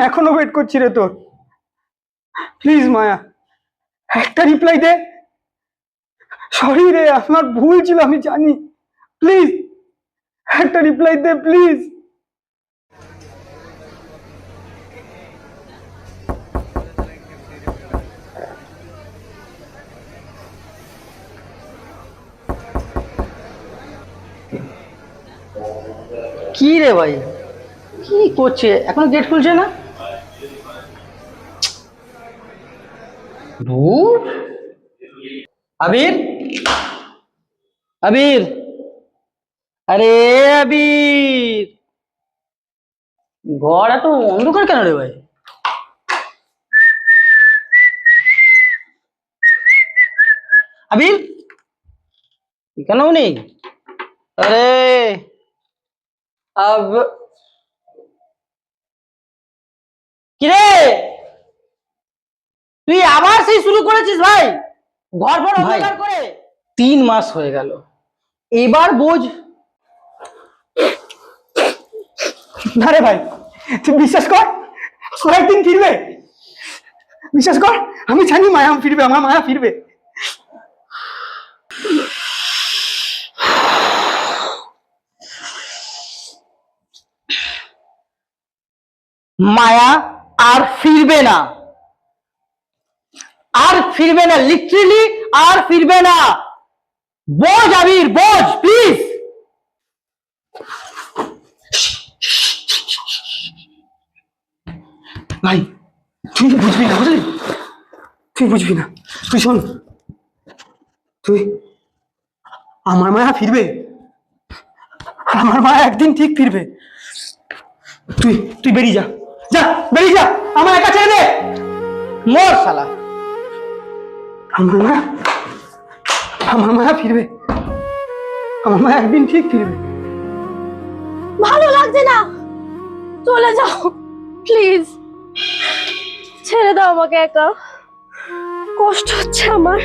এখনো ওয়েট করছি রে তোর। প্লিজ মায়া, একটা রিপ্লাই দে। সরি রে, আমার ভুল ছিল, আমি জানি। প্লিজ একটা রিপ্লাই দে প্লিজ। কি রে ভাই, কি করছে? এখনো গেট খুলছে না? ধুর। আবির, আবির, আরে আবির, ঘর এত অন্ধকার কেন রে ভাই? আবির, এখানেও নেই? আরে আব কিরে, তুই আবার সেই শুরু করেছিস ভাই? ঘর ভর অন্ধকার করে 3 মাস হয়ে গেল, এবার বোঝ। না রে ভাই, তুই বিশ্বাস কর, কয়েকদিন ফিরবে। বিশ্বাস কর, আমি জানি মায়া ফিরবে, আমার মায়া ফিরবে। মায়া আর ফিরবে না, আর ফিরবে না, লিটারালি আর ফিরবে না। বোঝ আবির, বোঝ প্লিজ। ভাই তুই বুঝবি না, বুঝলি? তুই বুঝবি না। তুই শোন, তুই, আমার মায়া ফিরবে, আমার মায়া একদিন ঠিক ফিরবে। তুই তুই বেরিয়ে যা, যা বেরিয়ে যা, আমার একা ছেড়ে দে। মর শালা। আমার মায়া ফিরবে, আমার মায়া একদিন ঠিক ফিরবে। ভালো লাগছে না, চলে যাও প্লিজ, ছেড়ে দাও আমাকে, একা কষ্ট হচ্ছে আমার।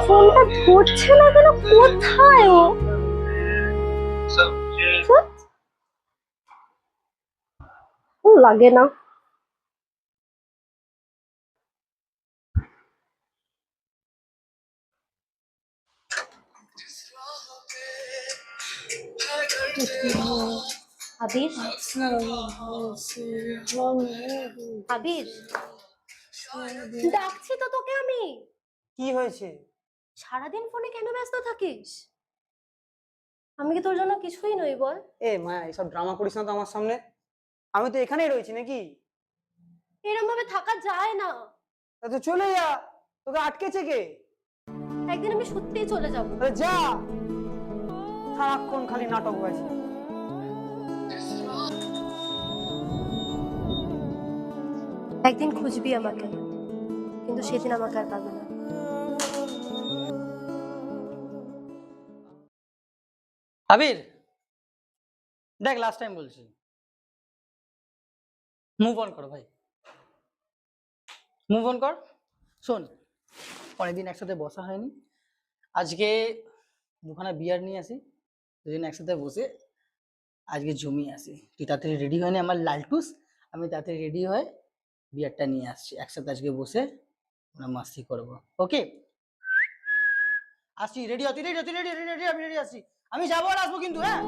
ফোনটা ধরছে না কেন? কোথায় ও? লাগে না। আবির, আবির, ডাকছি তো তোকে আমি। কি হয়েছে? সারাদিন ফোনে কেন ব্যস্ত থাকিস? আমি কি তোর জন্য কিছুই নই বল? এ মায়া, এসব ড্রামা করিস না তো আমার সামনে। আমি তো এখানেই রয়েছি নাকি? এরকম ভাবে থাকা যায় না। তা তো চলে যা, তোকে আটকেছে কে? একদিন আমি সত্যিই চলে যাব। আরে যা, সারাক্ষণ খালি নাটক বাজি। একদিন খুঁজবি আমাকে, কিন্তু সেদিন আমাকে আর পাবে না। আবির দেখ, লাস্ট টাইম বলছি, মুভ অন কর ভাই, মুভ অন কর। শোন, অনেকদিন একসাথে বসা হয়নি, আজকে দুখানা বিয়ার নিয়ে আসি, দুজন একসাথে বসে আজকে জমিয়ে আসি। তুই তাড়াতাড়ি রেডি হয়নি আমার লালটুস, আমি তাড়াতাড়ি রেডি হয়ে বিয়ারটা নিয়ে আসছি, একসাথে আজকে বসে আমরা মাস্তি করবো। ওকে আসছি, রেডি হ, তুই রেডি, তুই রেডি, রেডি, আমি রেডি আসছি। আমি যাবো আর আসবো কিন্তু, হ্যাঁ?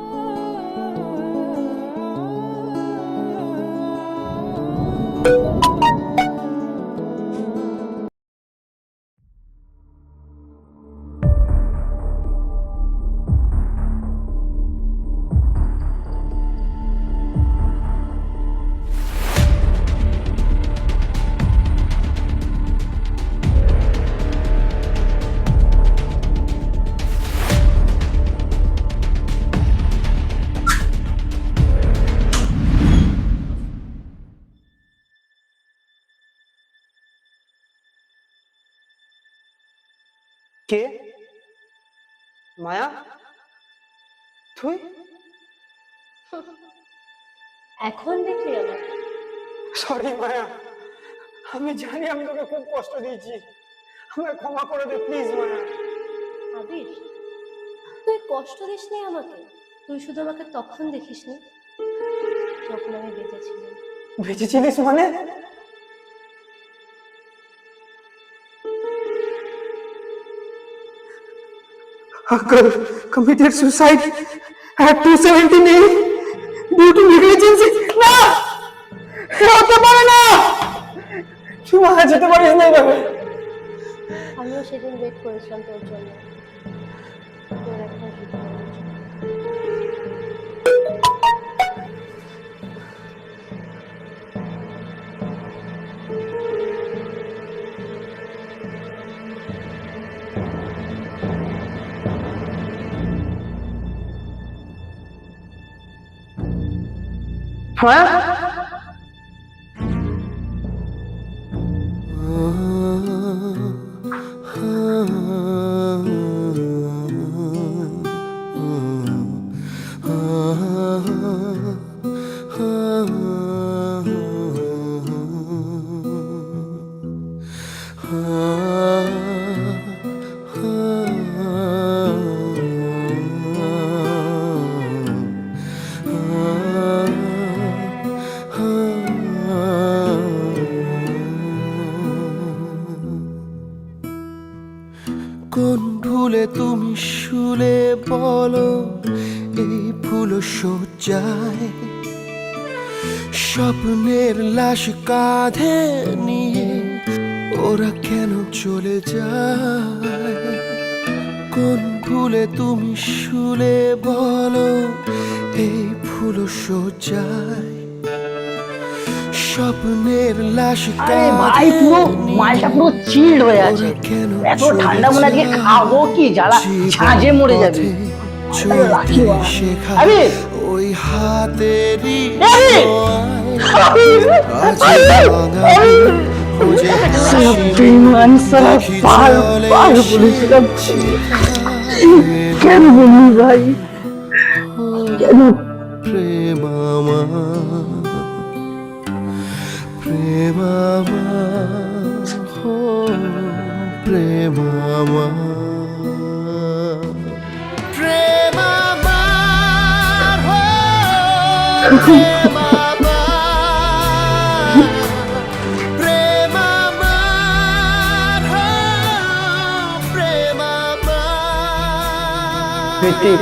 কে? মায়া? তুই? এখন দেখলি আমাকে? সরি মায়া, আমি জানি আমি তোকে খুব কষ্ট দিয়েছি, আমায় ক্ষমা করে দে প্লিজ মায়া। আবির, তুই কষ্ট দিসনি আমাকে। তুই শুধু আমাকে তখন দেখিসনি যখন আমি বেঁচে ছিলাম। বেঁচেছিলিস মানে? Uncle committed suicide at 278 due to negligence. না, এটা হতে পারে না। তুই মারা যেতে পারিস না এভাবে। আমিও সেদিন ওয়েট করেছিলাম তোর জন্য, তোর একটা হৃদয়ের জন্য। মায়া? কোন ভুলে তুমি শুলে বলো এই ফুল সজ্জায়, স্বপ্নের লাশ কাঁধে নিয়ে ওরা কেন চলে যায়? কোন ভুলে তুমি শুলে বলো এই ফুল সজ্জায়, স্বপ্নের লাশ আরে ভাই, পুরো মালটা পুরো চিল্ড হয়ে আছে। এত ঠান্ডা মনে আজকে খাবো কি, জ্বালা ঝাঁঝে মরে যাবে। আরে ওই হাতেরই বেঈমান সারা পাল পাল বলেছিলাম, কেন বললি ভাই, কেন? প্রেমামা প্রেমামা হো প্রেমামা প্রেমামা হো প্রেমামা প্রেমামা হো প্রেমামা। ঋত্বিক,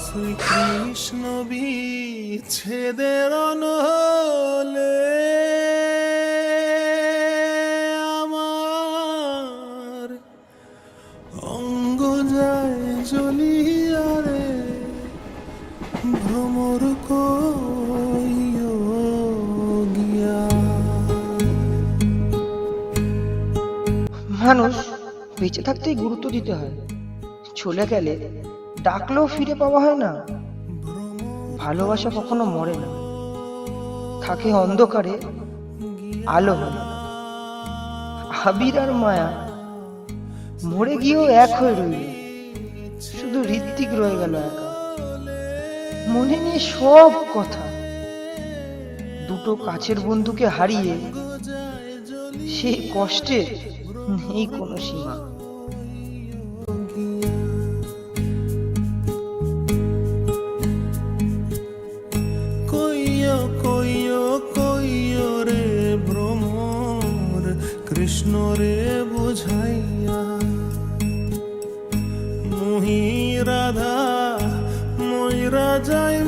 শ্রীকৃষ্ণ বিচ্ছেদের অনলে আমার অঙ্গ যায় জ্বলিয়া রে, ভ্রমর কইও গিয়া। মানুষ বেঁচে থাকতেই গুরুত্ব দিতে হয়, চলে গেলে ডাকলেও ফিরে পাওয়া হয় না। ভালোবাসা কখনো মরে না, থাকে অন্ধকারে, আলো হয় না। আবির আর মায়া মরে গিয়েও এক হয়ে রইল, শুধু ঋত্বিক রয়ে গেল একা। মনে নেই সব কথা, দুটো কাছের বন্ধুকে হারিয়ে সেই কষ্টে নেই কোনো সীমা। কইও রে ভ্রমর কৃষ্ণ রে বুঝাইয়া, মুহি রাধা ময়রা যায়